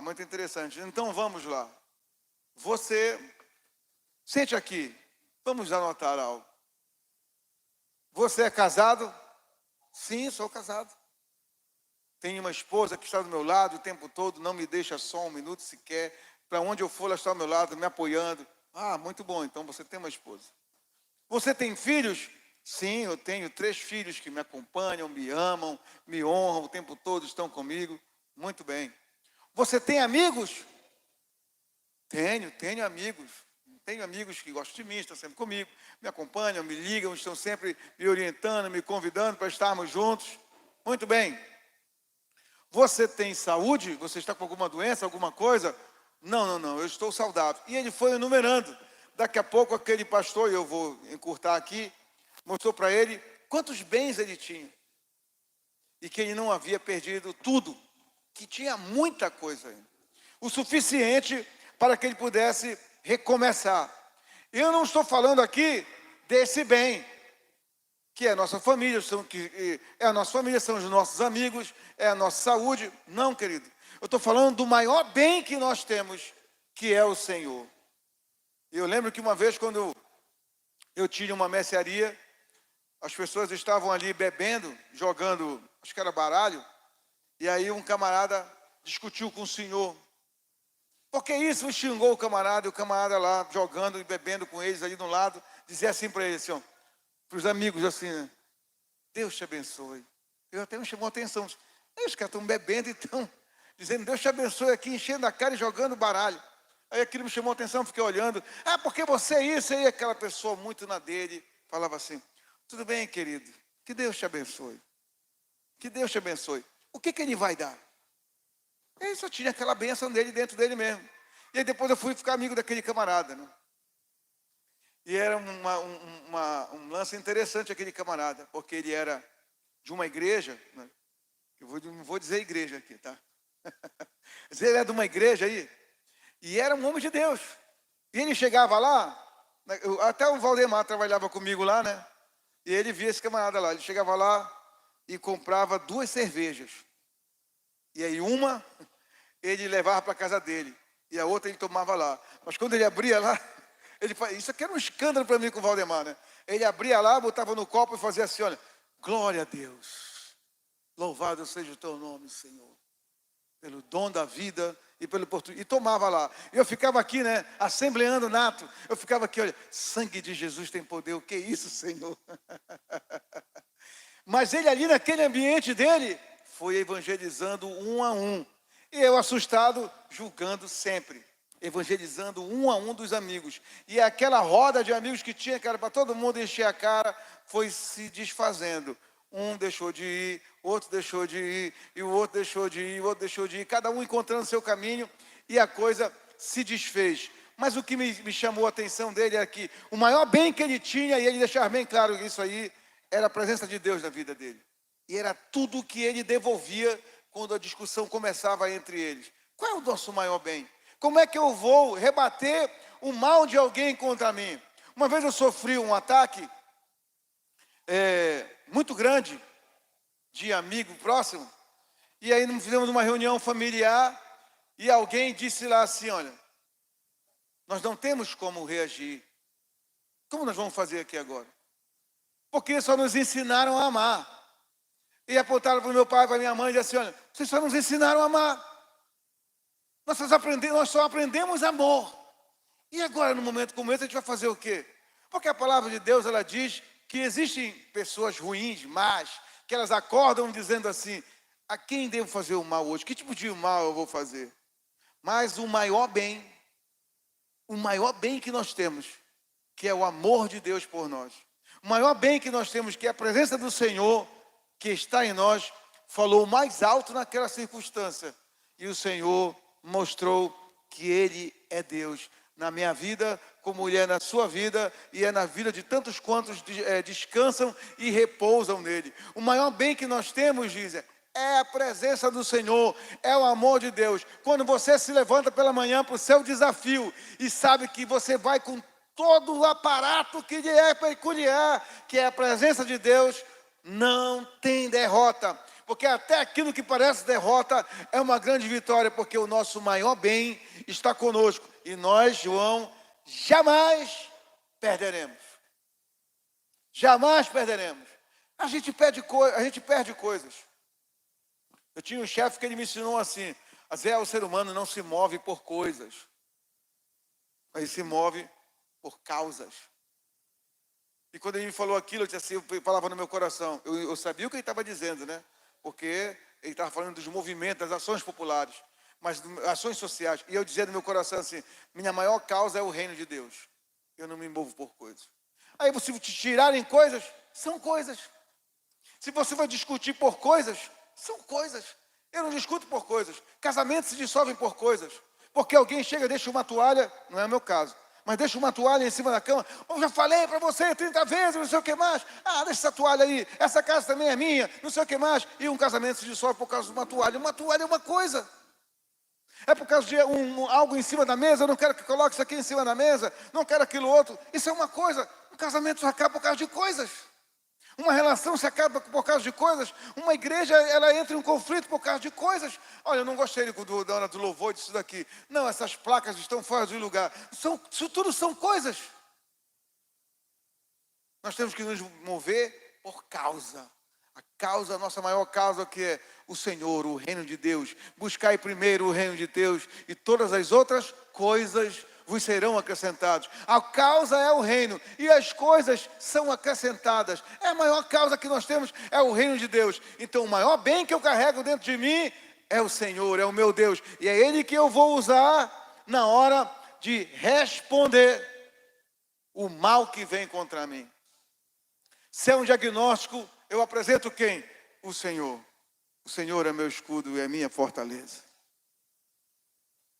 Muito interessante. Então vamos lá. Você, sente aqui, vamos anotar algo. Você é casado? Sim, sou casado. Tenho uma esposa que está do meu lado o tempo todo, não me deixa só um minuto sequer. Para onde eu for, ela está ao meu lado, me apoiando. Muito bom, então você tem uma esposa. Você tem filhos? Sim, eu tenho 3 filhos que me acompanham, me amam, me honram o tempo todo, estão comigo. Muito bem. Você tem amigos? Tenho amigos. Tenho amigos que gostam de mim, estão sempre comigo, me acompanham, me ligam, estão sempre me orientando, me convidando para estarmos juntos. Muito bem. Você tem saúde? Você está com alguma doença, alguma coisa? Não, eu estou saudável. E ele foi enumerando. Daqui a pouco aquele pastor, e eu vou encurtar aqui, mostrou para ele quantos bens ele tinha. E que ele não havia perdido tudo, que tinha muita coisa ainda. O suficiente para que ele pudesse recomeçar. Eu não estou falando aqui desse bem, que é a nossa família, são os nossos amigos, é a nossa saúde. Não, querido. Eu estou falando do maior bem que nós temos, que é o Senhor. Eu lembro que uma vez, quando eu tinha uma mercearia, as pessoas estavam ali bebendo, jogando, acho que era baralho, e aí um camarada discutiu com o senhor. Por que isso? Xingou o camarada, e o camarada lá jogando e bebendo com eles ali do lado, dizia assim para ele, assim, para os amigos assim, né? Deus te abençoe. Eu até me chamou a atenção. Os caras estão bebendo e estão dizendo, Deus te abençoe aqui, enchendo a cara e jogando baralho. Aí aquilo me chamou a atenção, fiquei olhando. Porque você é isso aí, aquela pessoa muito na dele, falava assim, tudo bem, querido, que Deus te abençoe. Que Deus te abençoe. O que ele vai dar? Ele só tinha aquela bênção dele dentro dele mesmo. E aí depois eu fui ficar amigo daquele camarada, né? E era um lance interessante aquele camarada, porque ele era de uma igreja, né? Eu não vou dizer igreja aqui, tá? Mas ele era de uma igreja aí, e era um homem de Deus. E ele chegava lá, até o Valdemar trabalhava comigo lá, né? E ele via esse camarada lá, ele chegava lá e comprava 2 cervejas. E aí uma, ele levava para a casa dele, e a outra ele tomava lá. Mas quando ele abria lá, isso aqui era um escândalo para mim com o Valdemar, né? Ele abria lá, botava no copo e fazia assim, olha, glória a Deus, louvado seja o teu nome, Senhor, pelo dom da vida e pelo oportunidade. E tomava lá. E eu ficava aqui, né, assembleando nato. Eu ficava aqui, olha, sangue de Jesus tem poder, o que é isso, Senhor? Mas ele ali naquele ambiente dele, foi evangelizando um a um. E eu assustado, julgando sempre. Evangelizando um a um dos amigos. E aquela roda de amigos que tinha, que era para todo mundo encher a cara, foi se desfazendo. Um deixou de ir, outro deixou de ir, e o outro deixou de ir, o outro deixou de ir. Cada um encontrando seu caminho, e a coisa se desfez. Mas o que me chamou a atenção dele é que o maior bem que ele tinha, e ele deixava bem claro isso aí, era a presença de Deus na vida dele. E era tudo que ele devolvia quando a discussão começava entre eles. Qual é o nosso maior bem? Como é que eu vou rebater o mal de alguém contra mim? Uma vez eu sofri um ataque muito grande de amigo próximo, e aí nós fizemos uma reunião familiar, E alguém disse lá assim, olha, nós não temos como reagir. Como nós vamos fazer aqui agora? Porque só nos ensinaram a amar. E apontaram para o meu pai, para a minha mãe, e disseram assim, olha, vocês só nos ensinaram a amar. Nós só aprendemos amor. E agora, num momento como esse, a gente vai fazer o quê? Porque a palavra de Deus, ela diz que existem pessoas ruins, más, que elas acordam dizendo assim, a quem devo fazer o mal hoje? Que tipo de mal eu vou fazer? Mas o maior bem que nós temos, que é o amor de Deus por nós. O maior bem que nós temos, que é a presença do Senhor, que está em nós, falou mais alto naquela circunstância. E o Senhor mostrou que Ele é Deus. Na minha vida, como Ele é na sua vida, e é na vida de tantos quantos descansam e repousam nele. O maior bem que nós temos, diz, é a presença do Senhor, é o amor de Deus. Quando você se levanta pela manhã para o seu desafio e sabe que você vai com todo o aparato que lhe é peculiar, que é a presença de Deus, não tem derrota. Porque até aquilo que parece derrota é uma grande vitória, porque o nosso maior bem está conosco. E nós, João, jamais perderemos. Jamais perderemos. A gente perde coisas. Eu tinha um chefe que ele me ensinou assim, o ser humano não se move por coisas, mas se move por causas. E quando ele me falou aquilo, eu disse assim, eu falava no meu coração, eu sabia o que ele estava dizendo, né? Porque ele estava falando dos movimentos, das ações populares, mas ações sociais. E eu dizia no meu coração assim, minha maior causa é o reino de Deus. Eu não me movo por coisas. Aí se te tirarem coisas, são coisas. Se você vai discutir por coisas, são coisas. Eu não discuto por coisas. Casamentos se dissolvem por coisas. Porque alguém chega e deixa uma toalha, não é o meu caso, mas deixa uma toalha em cima da cama. Eu já falei para você 30 vezes, não sei o que mais. Ah, deixa essa toalha aí. Essa casa também é minha, não sei o que mais. E um casamento se dissolve por causa de uma toalha. Uma toalha é uma coisa. É por causa de algo em cima da mesa. Eu não quero que coloque isso aqui em cima da mesa. Não quero aquilo outro. Isso é uma coisa. Um casamento se acaba por causa de coisas. Uma relação se acaba por causa de coisas. Uma igreja, ela entra em um conflito por causa de coisas. Olha, eu não gostei da hora do louvor disso daqui. Não, essas placas estão fora do lugar. Isso tudo são coisas. Nós temos que nos mover por causa. A nossa maior causa que é o Senhor, o reino de Deus. Buscai primeiro o reino de Deus e todas as outras coisas vos serão acrescentados. A causa é o reino e as coisas são acrescentadas. É a maior causa que nós temos, é o reino de Deus. Então o maior bem que eu carrego dentro de mim é o Senhor, é o meu Deus. E é Ele que eu vou usar na hora de responder o mal que vem contra mim. Se é um diagnóstico, eu apresento quem? O Senhor. O Senhor é meu escudo e é minha fortaleza.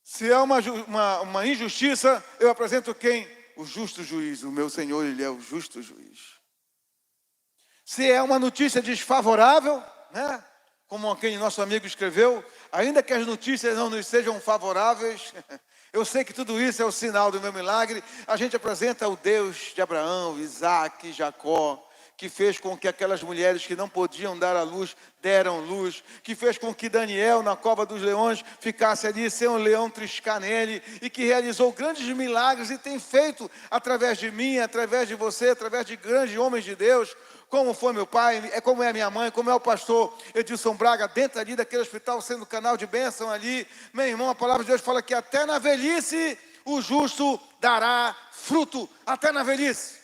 Se é uma injustiça, eu apresento quem? O justo juiz. O meu Senhor, Ele é o justo juiz. Se é uma notícia desfavorável, né? Como aquele nosso amigo escreveu, ainda que as notícias não nos sejam favoráveis, eu sei que tudo isso é o sinal do meu milagre. A gente apresenta o Deus de Abraão, Isaac, Jacó, que fez com que aquelas mulheres que não podiam dar à luz, deram luz, que fez com que Daniel, na cova dos leões, ficasse ali sem um leão triscar nele, e que realizou grandes milagres, e tem feito através de mim, através de você, através de grandes homens de Deus, como foi meu pai, como é a minha mãe, como é o pastor Edilson Braga, dentro ali daquele hospital, sendo canal de bênção ali. Meu irmão, a palavra de Deus fala que até na velhice o justo dará fruto, até na velhice.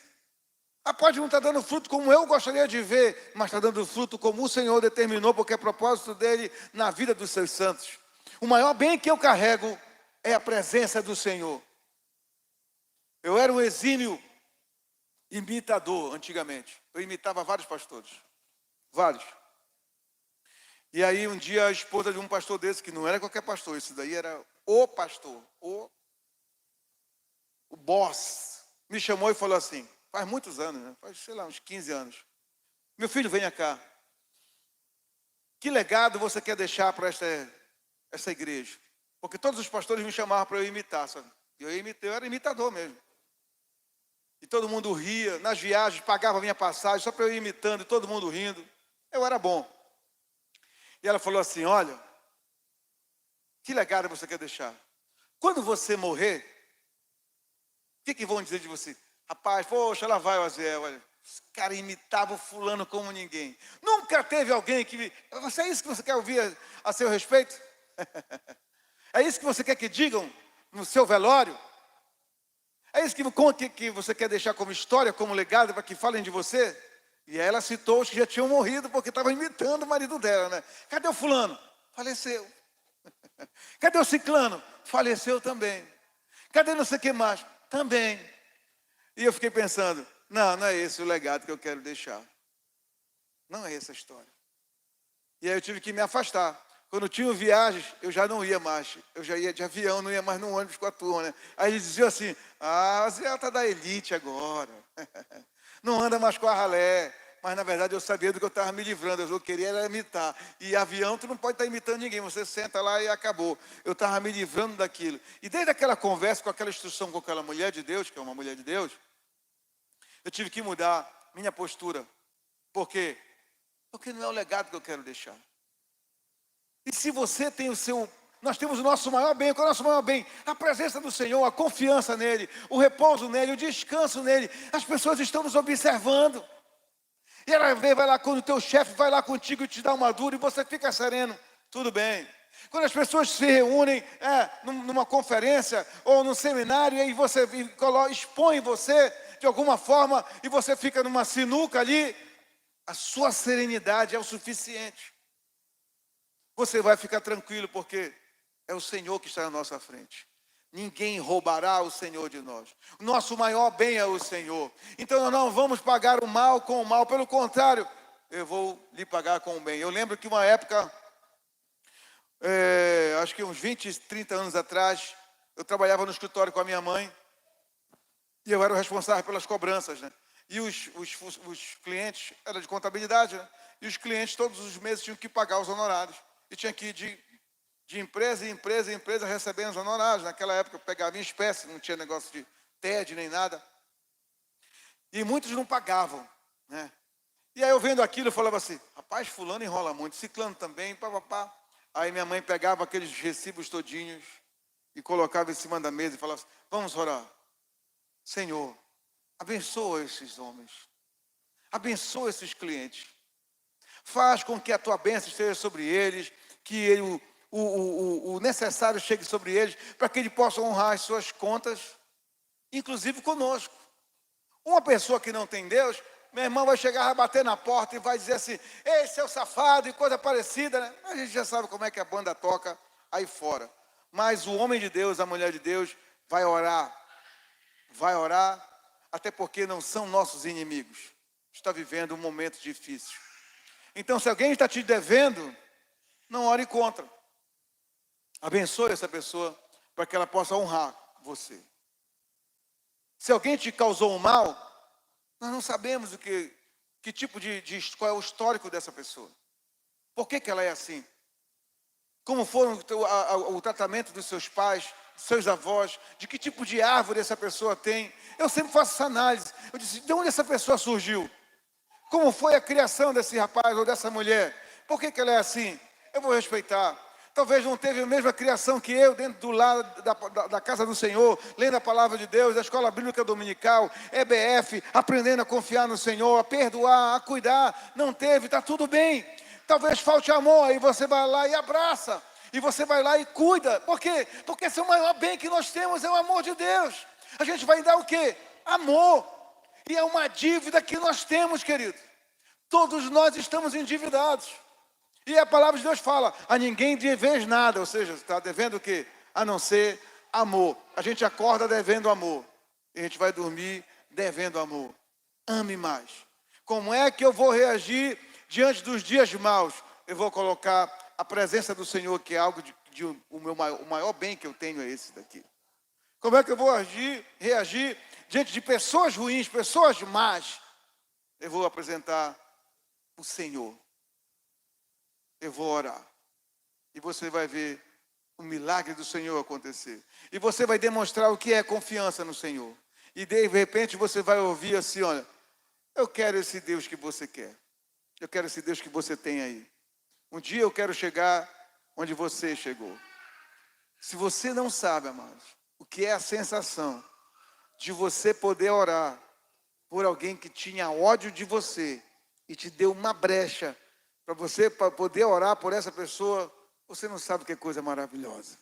Pode não estar dando fruto como eu gostaria de ver, mas está dando fruto como o Senhor determinou, porque é propósito dele na vida dos seus santos. O maior bem que eu carrego é a presença do Senhor. Eu era um exímio imitador antigamente. Eu imitava vários pastores. Vários. E aí um dia a esposa de um pastor desse, que não era qualquer pastor, esse daí era o pastor, o boss, me chamou e falou assim, faz muitos anos, né? Faz, sei lá, uns 15 anos. Meu filho, venha cá. Que legado você quer deixar para essa igreja? Porque todos os pastores me chamavam para eu imitar, sabe? Eu era imitador mesmo. E todo mundo ria, nas viagens, pagava a minha passagem, só para eu ir imitando, e todo mundo rindo. Eu era bom. E ela falou assim, olha, Que legado você quer deixar? Quando você morrer, o que vão dizer de você? Rapaz, poxa, lá vai o Aziel, olha, esse cara imitava o fulano como ninguém. Nunca teve alguém que... É isso que você quer ouvir a seu respeito? É isso que você quer que digam no seu velório? É isso que você quer deixar como história, como legado, para que falem de você? E ela citou os que já tinham morrido, porque estavam imitando o marido dela, né? Cadê o fulano? Faleceu. Cadê o ciclano? Faleceu também. Cadê não sei o que mais? Também. E eu fiquei pensando, não é esse o legado que eu quero deixar. Não é essa a história. E aí eu tive que me afastar. Quando tinha viagens, eu já não ia mais. Eu já ia de avião, não ia mais no ônibus com a turma, né? Aí eles diziam assim, a Zé tá da elite agora. Não anda mais com a ralé. Mas, na verdade, eu sabia do que eu estava me livrando. Eu queria era imitar. E avião, tu não pode estar imitando ninguém. Você senta lá e acabou. Eu estava me livrando daquilo. E desde aquela conversa, com aquela instrução com aquela mulher de Deus, que é uma mulher de Deus, eu tive que mudar minha postura. Por quê? Porque não é o legado que eu quero deixar. E se você tem o seu... Nós temos o nosso maior bem. Qual é o nosso maior bem? A presença do Senhor, a confiança nele, o repouso nele, o descanso nele. As pessoas estão nos observando. E ela vai lá quando o teu chefe vai lá contigo e te dá uma dura e você fica sereno. Tudo bem. Quando as pessoas se reúnem numa conferência ou num seminário e aí você expõe você de alguma forma e você fica numa sinuca ali, a sua serenidade é o suficiente. Você vai ficar tranquilo porque é o Senhor que está na nossa frente. Ninguém roubará o Senhor de nós. O nosso maior bem é o Senhor. Então nós não vamos pagar o mal com o mal. Pelo contrário, eu vou lhe pagar com o bem. Eu lembro que uma época, acho que uns 20, 30 anos atrás, eu trabalhava no escritório com a minha mãe. E eu era o responsável pelas cobranças, né? E os clientes, era de contabilidade, né? E os clientes todos os meses tinham que pagar os honorários. E tinha que ir de empresa em empresa recebendo os honorários. Naquela época eu pegava em espécie, não tinha negócio de TED nem nada. E muitos não pagavam, né? E aí eu vendo aquilo, eu falava assim, rapaz, fulano enrola muito, ciclano também, papapá. Aí minha mãe pegava aqueles recibos todinhos e colocava em cima da mesa e falava assim, vamos orar. Senhor, abençoa esses homens. Abençoa esses clientes. Faz com que a tua bênção esteja sobre eles, que o necessário chegue sobre eles, para que eles possam honrar as suas contas, inclusive conosco. Uma pessoa que não tem Deus, meu irmão vai chegar, vai bater na porta e vai dizer assim, ei, seu safado, e coisa parecida, né? A gente já sabe como é que a banda toca aí fora. Mas o homem de Deus, a mulher de Deus, vai orar, até porque não são nossos inimigos. Está vivendo um momento difícil. Então, se alguém está te devendo, não ore contra. Abençoe essa pessoa para que ela possa honrar você. Se alguém te causou um mal, nós não sabemos que tipo qual é o histórico dessa pessoa. Por que ela é assim? Como foi o tratamento dos seus pais, dos seus avós, de que tipo de árvore essa pessoa tem. Eu sempre faço essa análise. Eu disse, de onde essa pessoa surgiu? Como foi a criação desse rapaz ou dessa mulher? Por que ela é assim? Eu vou respeitar. Talvez não teve a mesma criação que eu, dentro do lado da casa do Senhor, lendo a palavra de Deus, da escola bíblica dominical, EBF, aprendendo a confiar no Senhor, a perdoar, a cuidar. Não teve, está tudo bem. Talvez falte amor, aí você vai lá e abraça. E você vai lá e cuida. Por quê? Porque esse é o maior bem que nós temos, é o amor de Deus. A gente vai dar o quê? Amor. E é uma dívida que nós temos, querido. Todos nós estamos endividados. E a palavra de Deus fala, a ninguém deveis nada. Ou seja, está devendo o quê? A não ser amor. A gente acorda devendo amor. E a gente vai dormir devendo amor. Ame mais. Como é que eu vou reagir diante dos dias maus? Eu vou colocar a presença do Senhor, que é algo o maior bem que eu tenho é esse daqui. Como é que eu vou reagir diante de pessoas ruins, pessoas más? Eu vou apresentar o Senhor. Eu vou orar. E você vai ver o milagre do Senhor acontecer. E você vai demonstrar o que é confiança no Senhor. E de repente você vai ouvir assim, olha, eu quero esse Deus que você quer. Eu quero esse Deus que você tem aí. Um dia eu quero chegar onde você chegou. Se você não sabe, amados, o que é a sensação de você poder orar por alguém que tinha ódio de você e te deu uma brecha para você poder orar por essa pessoa, você não sabe o que é coisa maravilhosa.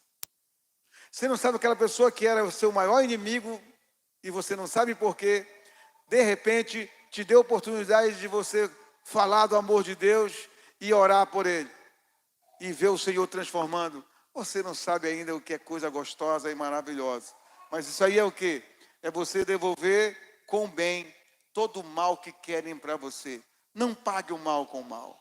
Você não sabe aquela pessoa que era o seu maior inimigo e você não sabe por quê, de repente te deu a oportunidade de você falar do amor de Deus e orar por ele e ver o Senhor transformando. Você não sabe ainda o que é coisa gostosa e maravilhosa. Mas isso aí é o quê? É você devolver com bem todo o mal que querem para você. Não pague o mal com o mal.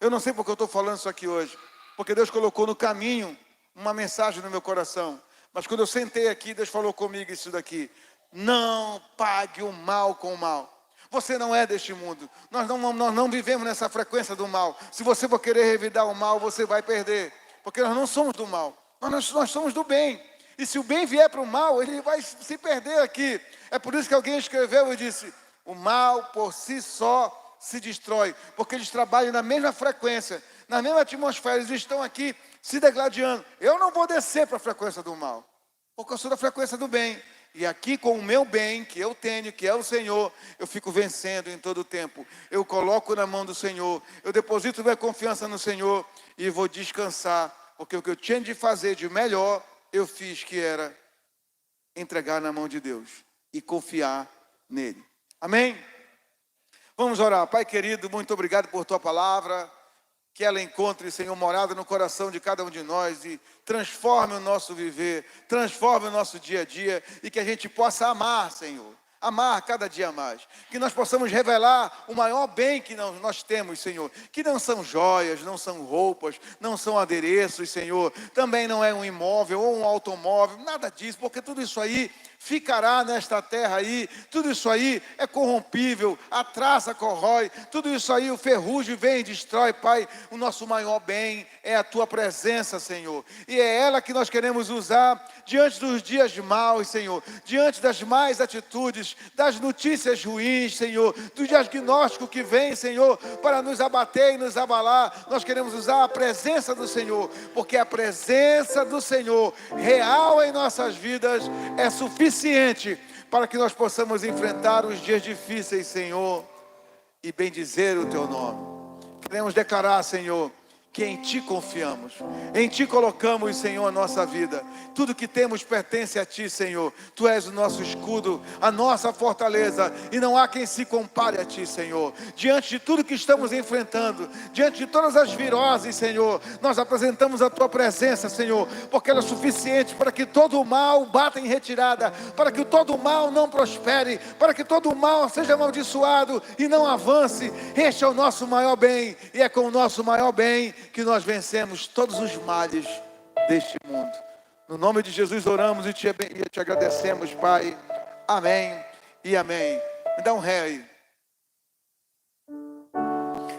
Eu não sei porque eu estou falando isso aqui hoje. Porque Deus colocou no caminho uma mensagem no meu coração. Mas quando eu sentei aqui, Deus falou comigo isso daqui. Não pague o mal com o mal. Você não é deste mundo. Nós não vivemos nessa frequência do mal. Se você for querer revidar o mal, você vai perder. Porque nós não somos do mal. Nós somos do bem. E se o bem vier para o mal, ele vai se perder aqui. É por isso que alguém escreveu e disse: o mal por si só se destrói. Porque eles trabalham na mesma frequência, na mesma atmosfera. Eles estão aqui se degladiando. Eu não vou descer para a frequência do mal. Porque eu sou da frequência do bem. E aqui com o meu bem, que eu tenho, que é o Senhor, eu fico vencendo em todo o tempo. Eu coloco na mão do Senhor, eu deposito minha confiança no Senhor e vou descansar. Porque o que eu tinha de fazer de melhor, eu fiz, que era entregar na mão de Deus e confiar nele. Amém? Vamos orar. Pai querido, muito obrigado por tua palavra. Que ela encontre, Senhor, morada no coração de cada um de nós e transforme o nosso viver, transforme o nosso dia a dia e que a gente possa amar, Senhor, amar cada dia mais. Que nós possamos revelar o maior bem que nós temos, Senhor, que não são joias, não são roupas, não são adereços, Senhor, também não é um imóvel ou um automóvel, nada disso, porque tudo isso aí ficará nesta terra aí, tudo isso aí é corrompível, a traça corrói, tudo isso aí o ferrugem vem e destrói, Pai. O nosso maior bem é a Tua presença, Senhor, e é ela que nós queremos usar diante dos dias maus, Senhor, diante das más atitudes, das notícias ruins, Senhor, do diagnóstico que vem, Senhor, para nos abater e nos abalar. Nós queremos usar a presença do Senhor, porque a presença do Senhor real em nossas vidas é suficiente para que nós possamos enfrentar os dias difíceis, Senhor, e bendizer o Teu nome. Queremos declarar, Senhor, que em Ti confiamos, em Ti colocamos, Senhor, a nossa vida. Tudo que temos pertence a Ti, Senhor. Tu és o nosso escudo, a nossa fortaleza, e não há quem se compare a Ti, Senhor. Diante de tudo que estamos enfrentando, diante de todas as viroses, Senhor, nós apresentamos a Tua presença, Senhor, porque ela é suficiente para que todo o mal bata em retirada, para que todo o mal não prospere, para que todo o mal seja amaldiçoado e não avance. Este é o nosso maior bem, e é com o nosso maior bem que nós vencemos todos os males deste mundo. No nome de Jesus oramos e te agradecemos, Pai. Amém e amém. Me dá um ré aí.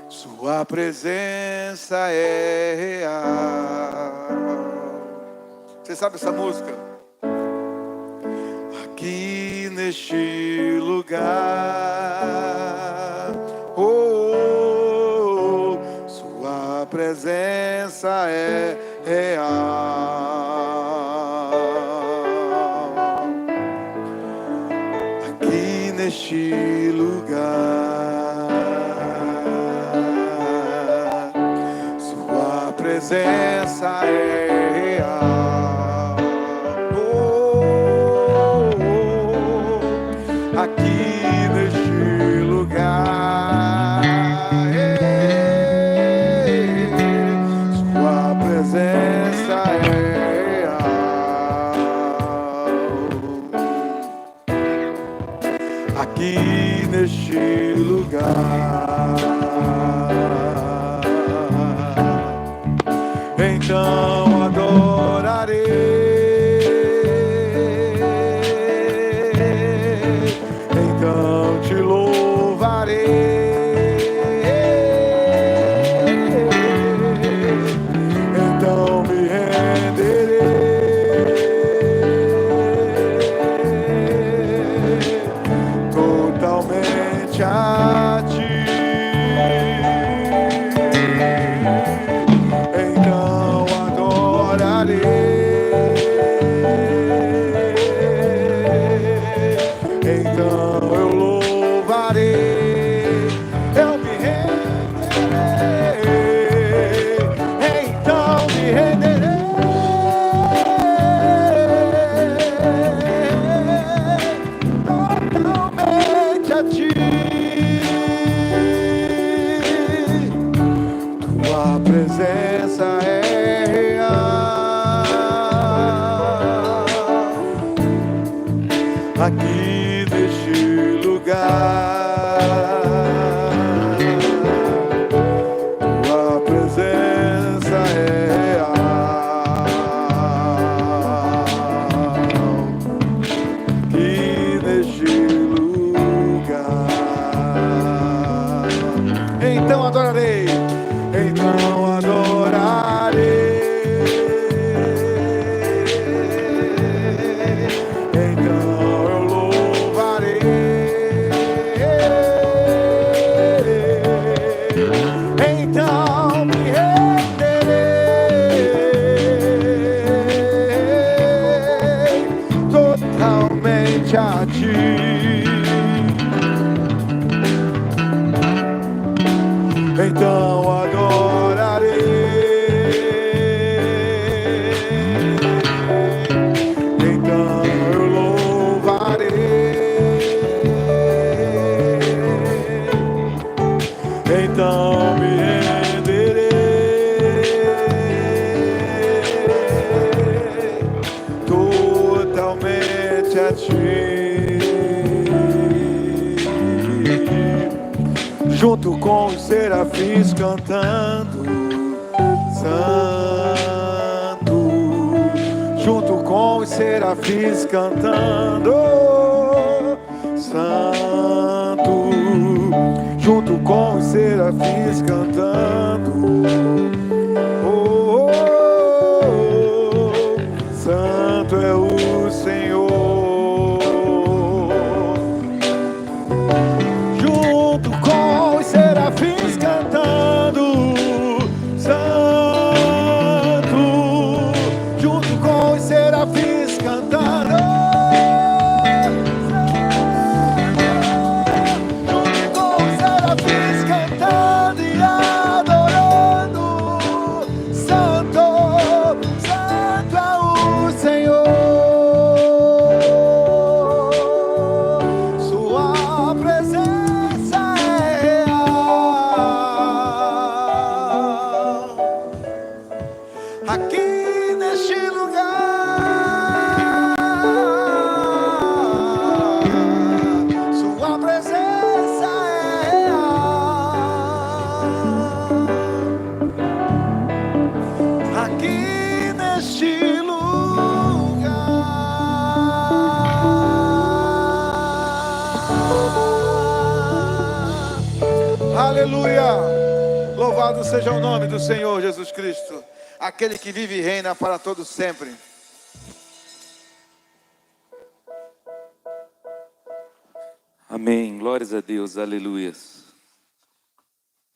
Sua presença é real. Você sabe essa música? Aqui neste lugar, Sua presença é real. Aqui neste lugar, Sua presença é real. Aqui neste lugar, Sua presença é real. Aqui neste lugar, então totalmente a ti. Então adorarei, então eu louvarei, então me renderei totalmente a ti. Junto com os serafins cantando santo, junto com os serafins cantando santo, junto com os serafins cantando oh, oh, oh, santo é o Senhor. Junto com os serafins cantando santo, junto com os serafins cantando junto com os serafins cantando e adorando, santo, santo é o Senhor. Sua presença é real aqui neste lugar. Sua presença é real aqui neste lugar. Aleluia! Louvado seja o nome do Senhor Jesus Cristo, aquele que vive e reina para todos sempre. Amém. Glórias a Deus. Aleluias.